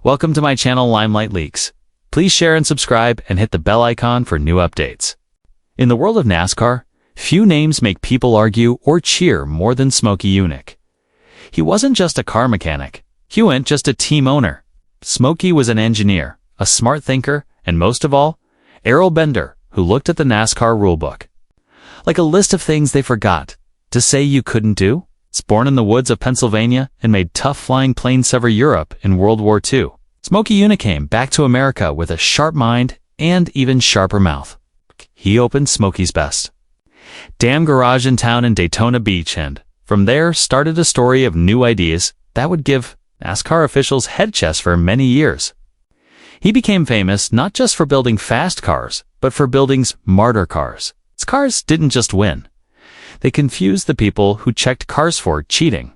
Welcome to my channel Limelight Leaks. Please share and subscribe and hit the bell icon for new updates. In the world of NASCAR, few names make people argue or cheer more than Smokey Yunick. He wasn't just a car mechanic. He wasn't just a team owner. Smokey was an engineer, a smart thinker, and most of all, Errol Bender, who looked at the NASCAR rulebook like a list of things they forgot to say you couldn't do. He's born in the woods of Pennsylvania and made tough flying planes sever Europe in World War II. Smokey Yunick came back to America with a sharp mind and even sharper mouth. He opened Smokey's Best Damn Garage in town in Daytona Beach, and from there started a story of new ideas that would give NASCAR officials head chest for many years. He became famous not just for building fast cars, but for building smarter cars. His cars didn't just win. They confused the people who checked cars for cheating.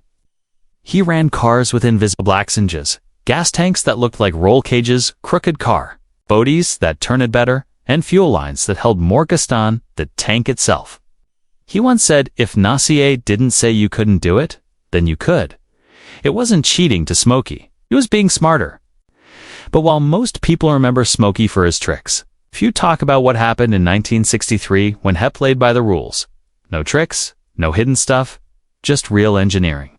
He ran cars with invisible black hinges, gas tanks that looked like roll cages, crooked car, bodies that turned better, and fuel lines that held more gas than the tank itself. He once said, if NASCAR didn't say you couldn't do it, then you could. It wasn't cheating to Smokey. He was being smarter. But while most people remember Smokey for his tricks, few talk about what happened in 1963 when he played by the rules. No tricks, no hidden stuff, just real engineering.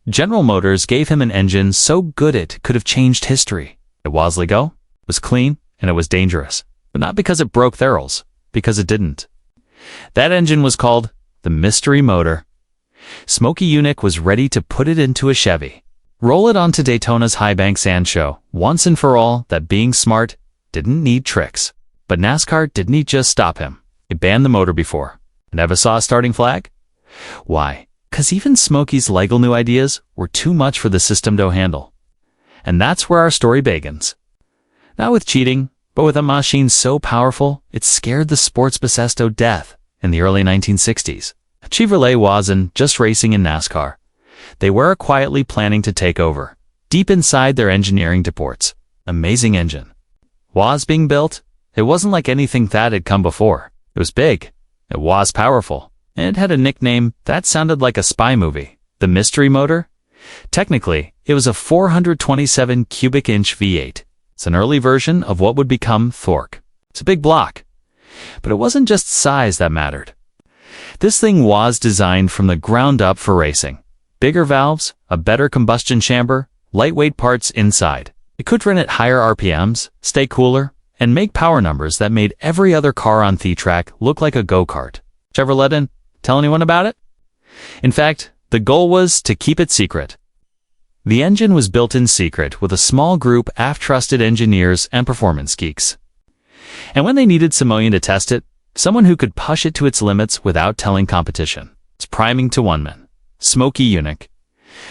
General Motors gave him an engine so good it could have changed history. It was legal, was clean, and it was dangerous. But not because it broke their rules, because it didn't. That engine was called the Mystery Motor. Smokey Yunick was ready to put it into a Chevy, roll it onto Daytona's High Bank Sand Show, once and for all that being smart didn't need tricks. But NASCAR didn't just stop him. It banned the motor before. And ever saw a starting flag? Why? Because even Smokey's legal new ideas were too much for the system to handle. And that's where our story begins. Not with cheating, but with a machine so powerful it scared the sports beast to death in the early 1960s. Chevrolet wasn't just racing in NASCAR. They were quietly planning to take over, deep inside their engineering departments. Amazing engine was being built. It wasn't like anything that had come before. It was big. It was powerful, and it had a nickname that sounded like a spy movie. The Mystery Motor? Technically, it was a 427 cubic inch V8. It's an early version of what would become Torque. It's a big block. But it wasn't just size that mattered. This thing was designed from the ground up for racing. Bigger valves, a better combustion chamber, lightweight parts inside. It could run at higher RPMs, stay cooler, and make power numbers that made every other car on the track look like a go-kart. Chevrolet didn't tell anyone about it? In fact, the goal was to keep it secret. The engine was built in secret with a small group of trusted engineers and performance geeks. And when they needed someone to test it, someone who could push it to its limits without telling competition, it's priming to one man, Smokey Yunick.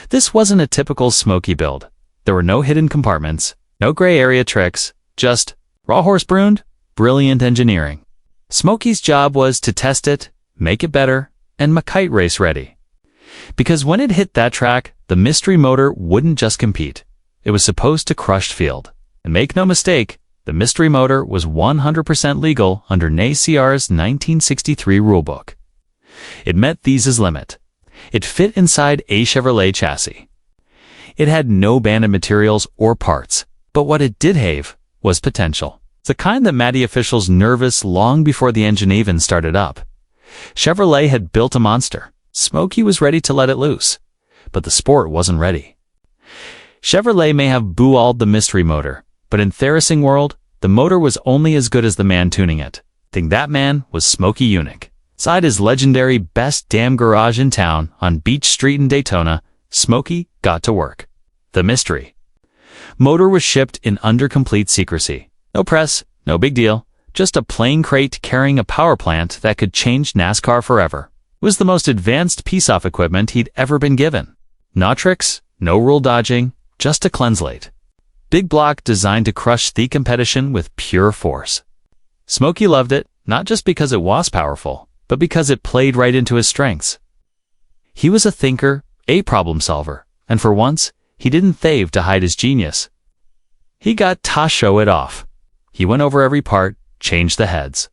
This wasn't a typical Smokey build. There were no hidden compartments, no gray area tricks, just raw horse bruned, brilliant engineering. Smokey's job was to test it, make it better, and make it race ready. Because when it hit that track, the Mystery Motor wouldn't just compete. It was supposed to crush field. And make no mistake, the Mystery Motor was 100% legal under NASCAR's 1963 rulebook. It met these's limit. It fit inside a Chevrolet chassis. It had no banded materials or parts, but what it did have was potential. The kind that made officials nervous long before the engine even started up. Chevrolet had built a monster. Smokey was ready to let it loose, but the sport wasn't ready. Chevrolet may have boo-alled the Mystery Motor, but in the racing world, the motor was only as good as the man tuning it. I think that man was Smokey Yunick. Inside his legendary Best Damn Garage in town on Beach Street in Daytona, Smokey got to work. The Mystery Motor was shipped in under complete secrecy. No press, no big deal, just a plain crate carrying a power plant that could change NASCAR forever. It was the most advanced piece of equipment he'd ever been given. No tricks, no rule dodging, just a cleanse slate. Big block designed to crush the competition with pure force. Smokey loved it, not just because it was powerful, but because it played right into his strengths. He was a thinker, a problem solver, and for once, he didn't thave to hide his genius. He got to show it off. He went over every part, changed the heads,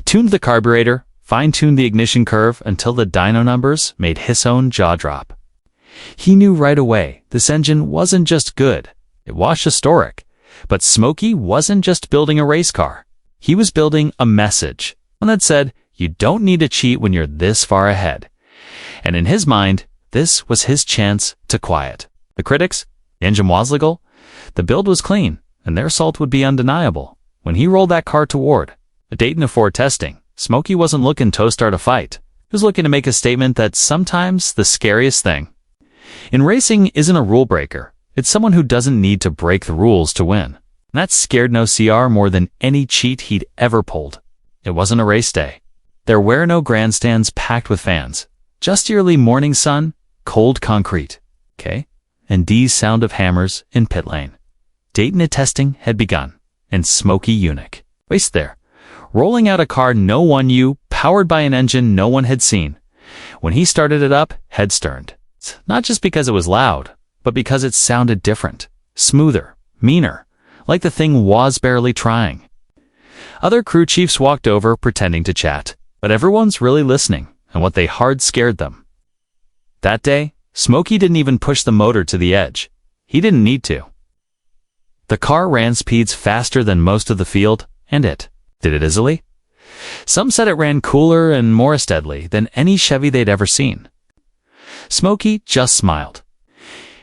tuned the carburetor, fine-tuned the ignition curve until the dyno numbers made his own jaw drop. He knew right away this engine wasn't just good, It was historic. But Smokey wasn't just building a race car. He was building a message, one that said, you don't need to cheat when you're this far ahead. And in his mind, this was his chance to quiet the critics. The engine was legal, the build was clean, and their salt would be undeniable. When he rolled that car toward a Daytona Ford testing, Smokey wasn't looking to start a fight. He was looking to make a statement that sometimes the scariest thing in racing isn't a rule breaker. It's someone who doesn't need to break the rules to win. And that scared no CR more than any cheat he'd ever pulled. It wasn't a race day. There were no grandstands packed with fans. Just early morning sun, cold concrete. K and D's sound of hammers in pit lane. Daytona testing had begun, and Smokey Yunick raced there, rolling out a car no one knew, powered by an engine no one had seen. When he started it up, heads turned. Not just because it was loud, but because it sounded different, smoother, meaner, like the thing was barely trying. Other crew chiefs walked over pretending to chat, but everyone's really listening, and what they hard scared them. That day, Smokey didn't even push the motor to the edge. He didn't need to. The car ran speeds faster than most of the field, and it did it easily. Some said it ran cooler and more steadily than any Chevy they'd ever seen. Smokey just smiled.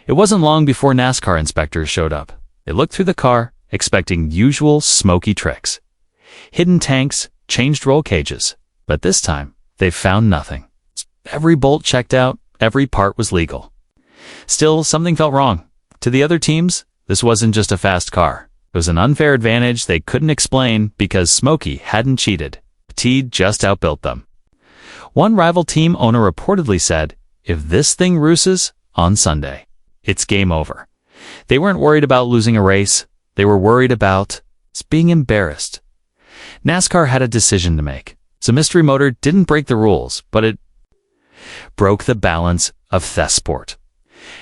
It wasn't long before NASCAR inspectors showed up. They looked through the car, expecting usual Smokey tricks. Hidden tanks, changed roll cages. But this time, they found nothing. Every bolt checked out, every part was legal. Still, something felt wrong. To the other teams, this wasn't just a fast car. It was an unfair advantage they couldn't explain because Smokey hadn't cheated. He'd just outbuilt them. One rival team owner reportedly said, if this thing rooses on Sunday, it's game over. They weren't worried about losing a race. They were worried about being embarrassed. NASCAR had a decision to make. The mystery motor didn't break the rules, but it broke the balance of theft sport.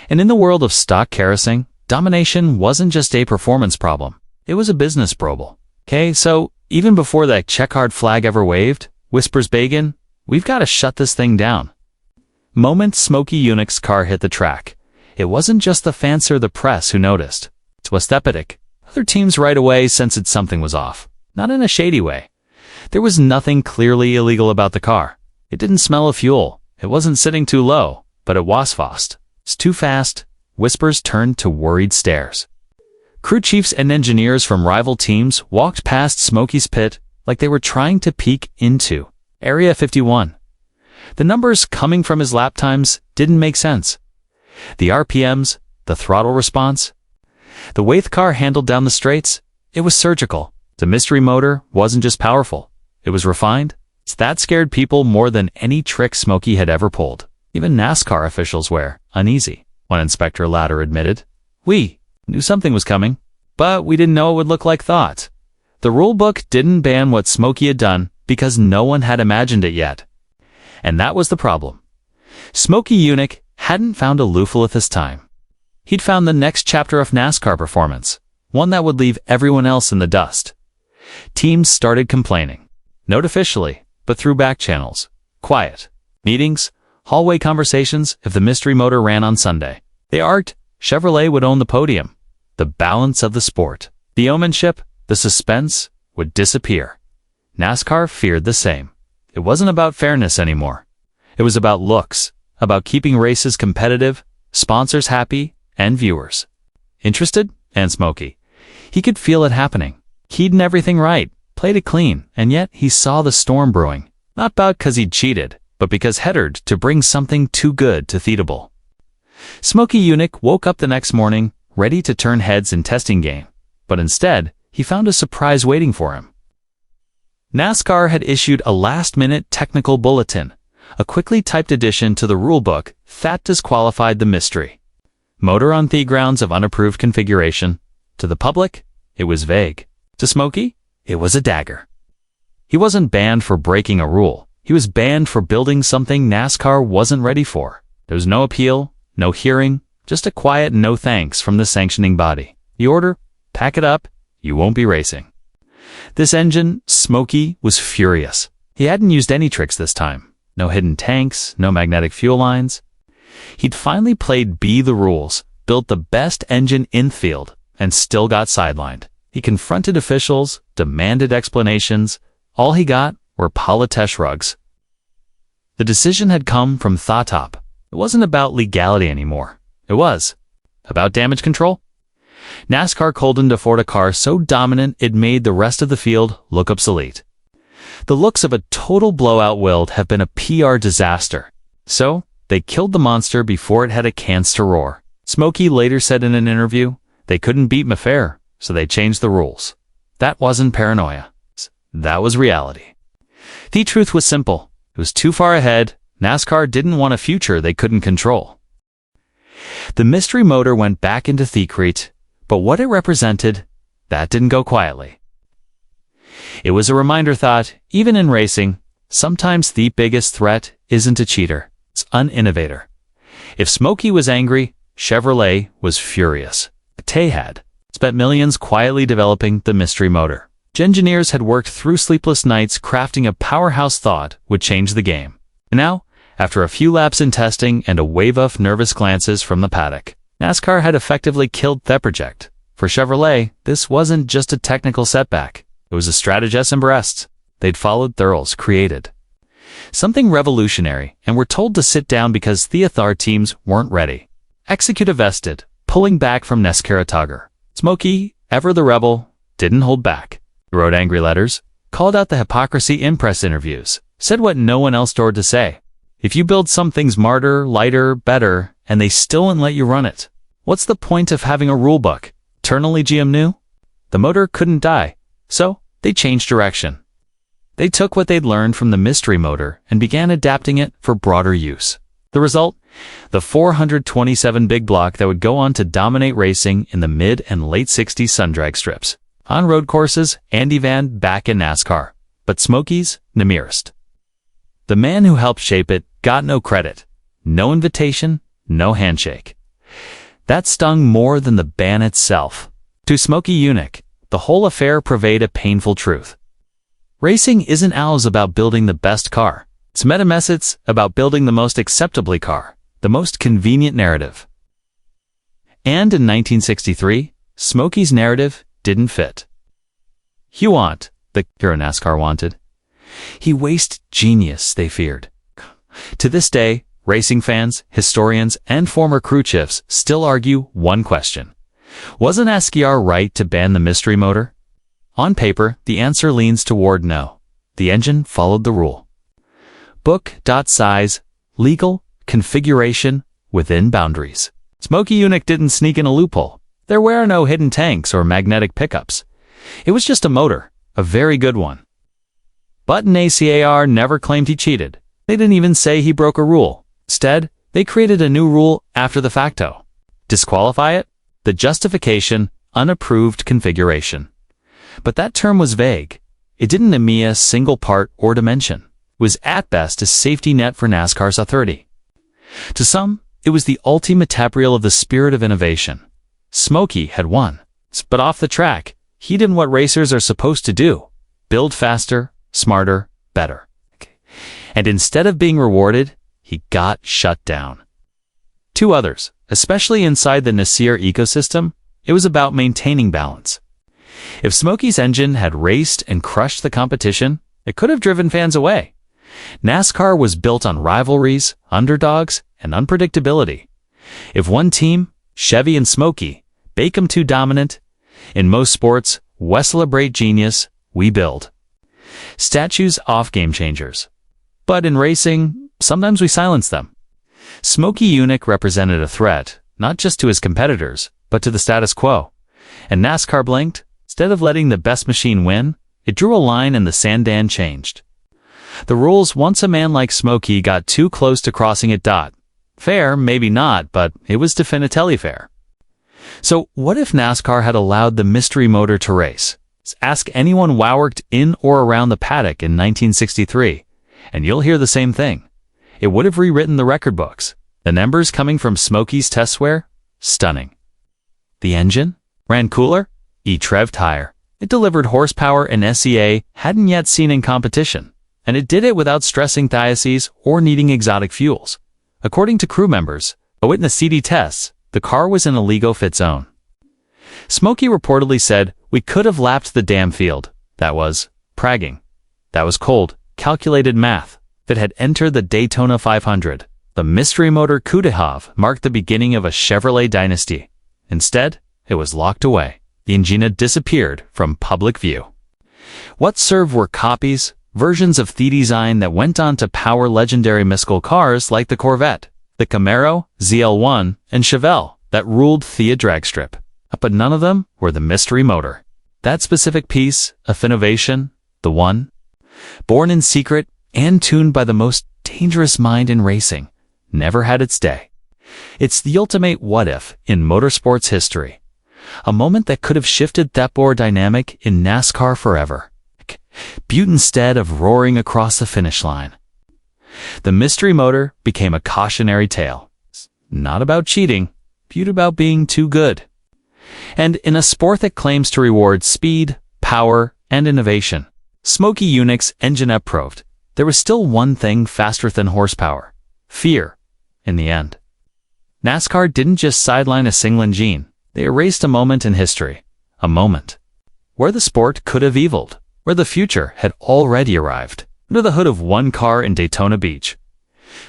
And in the world of stock car racing, domination wasn't just a performance problem. It was a business problem. Okay, so even before that checkered flag ever waved, whispers began, we've got to shut this thing down. Moment Smokey Yunick's car hit the track. It wasn't just the fans or the press who noticed. It was theptic. Other teams right away sensed something was off. Not in a shady way. There was nothing clearly illegal about the car. It didn't smell of fuel. It wasn't sitting too low, but it was fast. It's too fast. Whispers turned to worried stares. Crew chiefs and engineers from rival teams walked past Smokey's pit like they were trying to peek into Area 51. The numbers coming from his lap times didn't make sense. The RPMs, the throttle response, the way the car handled down the straights, it was surgical. The mystery motor wasn't just powerful, it was refined. That scared people more than any trick Smokey had ever pulled. Even NASCAR officials were uneasy. One inspector later admitted, we knew something was coming, but we didn't know it would look like that. The rule book didn't ban what Smokey had done because no one had imagined it yet. And that was the problem. Smokey Yunick hadn't found a loophole at this time. He'd found the next chapter of NASCAR performance, one that would leave everyone else in the dust. Teams started complaining, not officially, but through back channels. Quiet. Meetings, hallway conversations if the mystery motor ran on Sunday. They argued Chevrolet would own the podium. The balance of the sport, the yeomanship, the suspense would disappear. NASCAR feared the same. It wasn't about fairness anymore. It was about looks, about keeping races competitive, sponsors happy, and viewers interested. And Smokey, he could feel it happening. He'd done everything right, played it clean, and yet he saw the storm brewing. Not about because he'd cheated, but because headed to bring something too good to theatable. Smokey Yunick woke up the next morning, ready to turn heads in testing game, but instead, he found a surprise waiting for him. NASCAR had issued a last-minute technical bulletin, a quickly typed addition to the rulebook that disqualified the mystery motor on the grounds of unapproved configuration. To the public, it was vague. To Smokey, it was a dagger. He wasn't banned for breaking a rule. He was banned for building something NASCAR wasn't ready for. There was no appeal, no hearing, just a quiet no thanks from the sanctioning body. The order, pack it up, you won't be racing. This engine, Smokey, was furious. He hadn't used any tricks this time. No hidden tanks, no magnetic fuel lines. He'd finally played B the rules, built the best engine in field, and still got sidelined. He confronted officials, demanded explanations. All he got were polish shrugs. The decision had come from the top. It wasn't about legality anymore. It was about damage control. NASCAR couldn't afford a car so dominant it made the rest of the field look obsolete. The looks of a total blowout would have been a PR disaster. So, they killed the monster before it had a chance to roar. Smokey later said in an interview, they couldn't beat me fair, so they changed the rules. That wasn't paranoia. That was reality. The truth was simple. It was too far ahead. NASCAR didn't want a future they couldn't control. The mystery motor went back into secret, but what it represented, that didn't go quietly. It was a reminder that, even in racing, sometimes the biggest threat isn't a cheater, it's an innovator. If Smokey was angry, Chevrolet was furious. They had spent millions quietly developing the mystery motor. Engineers had worked through sleepless nights crafting a powerhouse thought would change the game. And now, after a few laps in testing and a wave of nervous glances from the paddock, NASCAR had effectively killed the project. For Chevrolet, this wasn't just a technical setback. It was a strategy embraced. They'd followed Thurles created something revolutionary and were told to sit down because the Thar teams weren't ready. Executive vested, pulling back from NASCAR Tugger. Smokey, ever the rebel, didn't hold back. He wrote angry letters, called out the hypocrisy in press interviews, said what no one else dared to say. If you build something smarter, lighter, better, and they still won't let you run it, what's the point of having a rule book? Eternally GM knew? The motor couldn't die, so they changed direction. They took what they'd learned from the mystery motor and began adapting it for broader use. The result? The 427 big block that would go on to dominate racing in the mid and late 60s sun drag strips. On road courses, Andy Van back in NASCAR, but Smokey's nearest. The man who helped shape it got no credit, no invitation, no handshake. That stung more than the ban itself. To Smokey Yunick, the whole affair purveyed a painful truth. Racing isn't always about building the best car. It's meta-message about building the most acceptably car, the most convenient narrative. And in 1963, Smokey's narrative didn't fit. He want the hero NASCAR wanted. He wasted genius, they feared. To this day, racing fans, historians, and former crew chiefs still argue one question. Wasn't NASCAR right to ban the mystery motor? On paper, the answer leans toward no. The engine followed the rule. Book, size, legal, configuration, within boundaries. Smokey Yunick didn't sneak in a loophole. There were no hidden tanks or magnetic pickups. It was just a motor, a very good one. But NASCAR never claimed he cheated. They didn't even say he broke a rule. Instead, they created a new rule after the facto. Disqualify it? The justification, unapproved configuration. But that term was vague. It didn't name a single part or dimension. It was at best a safety net for NASCAR's authority. To some, it was the ultimate tapriel of the spirit of innovation. Smokey had won. But off the track, he did what racers are supposed to do. Build faster, smarter, better. And instead of being rewarded, he got shut down. Two others, especially inside the NASCAR ecosystem, it was about maintaining balance. If Smokey's engine had raced and crushed the competition, it could have driven fans away. NASCAR was built on rivalries, underdogs, and unpredictability. If one team, Chevy and Smokey, become too dominant, in most sports, we celebrate genius, we build statues off game changers. But in racing, sometimes we silence them. Smokey Yunick represented a threat, not just to his competitors, but to the status quo. And NASCAR blinked. Instead of letting the best machine win, it drew a line and the sand and changed. The rules once a man like Smokey got too close to crossing it. Fair, maybe not, but it was definitely fair. So what if NASCAR had allowed the mystery motor to race? Ask anyone who worked in or around the paddock in 1963, and you'll hear the same thing. It would have rewritten the record books. The numbers coming from Smokey's test wear? Stunning. The engine? Ran cooler? E-Trev tire. It delivered horsepower an SCA hadn't yet seen in competition, and it did it without stressing diocese or needing exotic fuels. According to crew members, a witness CD tests, the car was in a legal fit zone. Smokey reportedly said, "We could have lapped the damn field." That was bragging. That was cold, calculated math that had entered the Daytona 500. The mystery motor coup d'etat marked the beginning of a Chevrolet dynasty. Instead, it was locked away. The engine disappeared from public view. What served were copies, versions of the design that went on to power legendary muscle cars like the Corvette, the Camaro, ZL1, and Chevelle that ruled the dragstrip. But none of them were the mystery motor. That specific piece of innovation, the one, born in secret and tuned by the most dangerous mind in racing, never had its day. It's the ultimate what-if in motorsports history. A moment that could have shifted that power dynamic in NASCAR forever. But instead of roaring across the finish line, the mystery motor became a cautionary tale. Not about cheating, but about being too good. And in a sport that claims to reward speed, power, and innovation, Smokey Yunick's engine proved there was still one thing faster than horsepower: fear. In the end, NASCAR didn't just sideline a single engine. They erased a moment in history. A moment where the sport could have evolved, where the future had already arrived, under the hood of one car in Daytona Beach.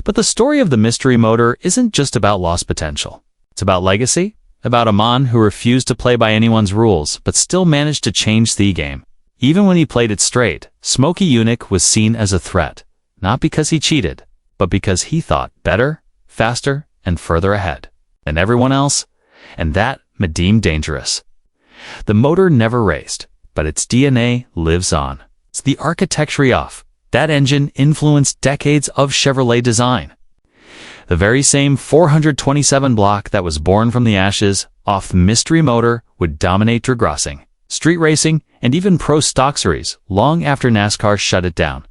But the story of the mystery motor isn't just about lost potential. It's about legacy, about a man who refused to play by anyone's rules but still managed to change the game. Even when he played it straight, Smokey Yunick was seen as a threat, not because he cheated, but because he thought better, faster, and further ahead than everyone else, and that made him dangerous. The motor never raced, but its DNA lives on. It's the architecture of that engine influenced decades of Chevrolet design. The very same 427 block that was born from the ashes off the mystery motor would dominate drag racing, street racing, and even pro stock series long after NASCAR shut it down.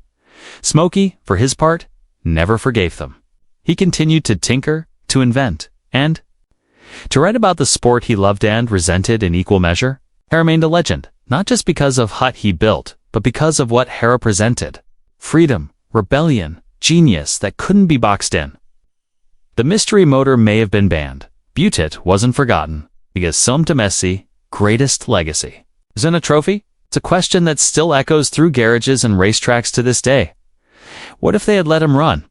Smokey, for his part, never forgave them. He continued to tinker, to invent, and to write about the sport he loved and resented in equal measure. He remained a legend, not just because of what he built, but because of what he represented: freedom, rebellion, genius that couldn't be boxed in. The mystery motor may have been banned, but it wasn't forgotten, because some Messi greatest legacy isn't a trophy. It's a question that still echoes through garages and racetracks to this day. What if they had let him run?